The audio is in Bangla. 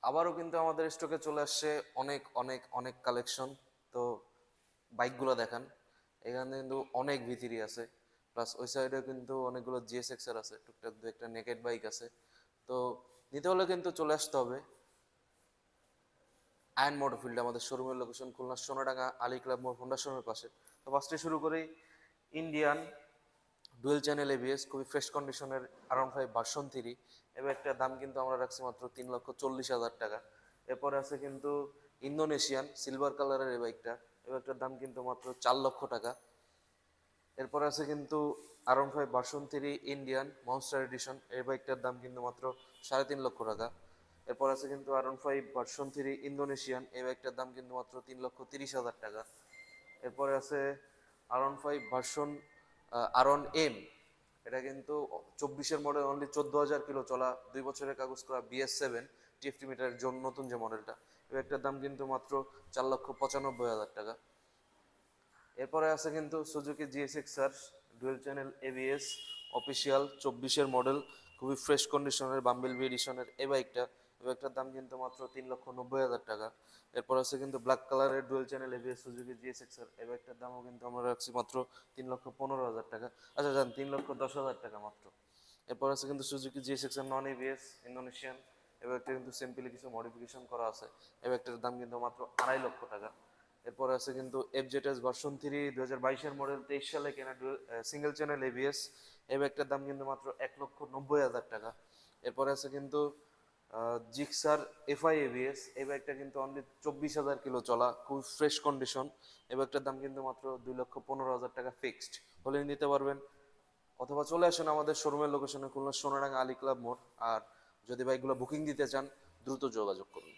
আবারও কিন্তু আমাদের স্টকে চলে আসছে অনেক অনেক অনেক কালেকশন। তো বাইকগুলো দেখান। এখানে কিন্তু অনেক ভিতিরি আছে, প্লাস ওই সাইডেও কিন্তু অনেকগুলো জিএসএক্স এর আছে, টুকটাক দু একটা নেকেড বাইক আছে। তো নিতে হলে কিন্তু চলে আসতে হবে আয়ন মোটরফিল্ড। আমাদের শোরুমের লোকেশন খুলনা সোনাডাঙ্গা আলী ক্লাব মোড় হোন্ডা শোরুমের পাশে। তো ফার্স্টে শুরু করি ইন্ডিয়ান ডুয়েল চ্যানেল এবিএস, খুবই ফ্রেশ কন্ডিশনের R15 ভার্সন 3। এবার একটা দাম কিন্তু আমরা রাখছি মাত্র 3,40,000 টাকা। এরপরে আছে কিন্তু ইন্দোনেশিয়ান সিলভার কালারের এই বাইকটা, এবার একটার দাম কিন্তু মাত্র 4 লক্ষ টাকা। এরপরে আছে কিন্তু R15 version 3 Indian monster addition, এই বাইকটার দাম কিন্তু মাত্র 3.5 লক্ষ টাকা। এরপর আছে কিন্তু R15 ভার্সন 3 ইন্দোনেশিয়ান, এই বাইকটার দাম কিন্তু মাত্র 3,30,000 টাকা। এরপরে আছে R15 ভার্সন R1M, এটা কিন্তু 24-এর মডেল, অনলি 14,000 কিলো চলা, 2 বছরের কাগজ করা BS7 TFT মিটারের জন্য নতুন যে মডেলটা, এই বাইকটার দাম কিন্তু মাত্র 4,95,000 টাকা। এরপরে আছে কিন্তু Suzuki GSX-R dual channel ABS official 24-এর মডেল, খুবই ফ্রেশ কন্ডিশনের বাম্বেল বি এডিশনের এই বাইকটা, এই বাইকটার দাম কিন্তু মাত্র 3,90,000 টাকা। এরপর আছে কিন্তু ব্ল্যাক কালারের dual channel ABS Suzuki GSX-R, এই বাইকটার দামও কিন্তু আমরা রাখছি মাত্র 3,15,000 টাকা। আচ্ছা যান, 3,10,000 টাকা মাত্র। এরপর আছে কিন্তু Suzuki GSX-R non ABS Indonesian, এই বাইকটা কিন্তু সিম্পলি কিছু মডিফিকেশন করা আছে, এই বাইকটার দাম কিন্তু মাত্র 2.5 লক্ষ টাকা। এরপরে আছে কিন্তু FZS ভার্সন 3 2022-এর মডেল, 23 সালে কেনা সিঙ্গেল চ্যানেল এবিএস, এই বাইকটার দাম কিন্তু মাত্র 1,90,000 টাকা। এরপরে আছে কিন্তু জিক্সার এফআই এবিএস, এই বাইকটা কিন্তু অনলি 24,000 কিলো চলা, খুব ফ্রেশ কন্ডিশন, এই বাইকটার দাম কিন্তু মাত্র 2,15,000 টাকা ফিক্সড হলে নিতে পারবেন। অথবা চলে আসেন আমাদের শোরুমের লোকেশনে খুলনা সোনাডাঙ্গা আলী ক্লাব মোড়। আর যদি বাইকগুলো বুকিং দিতে চান দ্রুত যোগাযোগ করুন।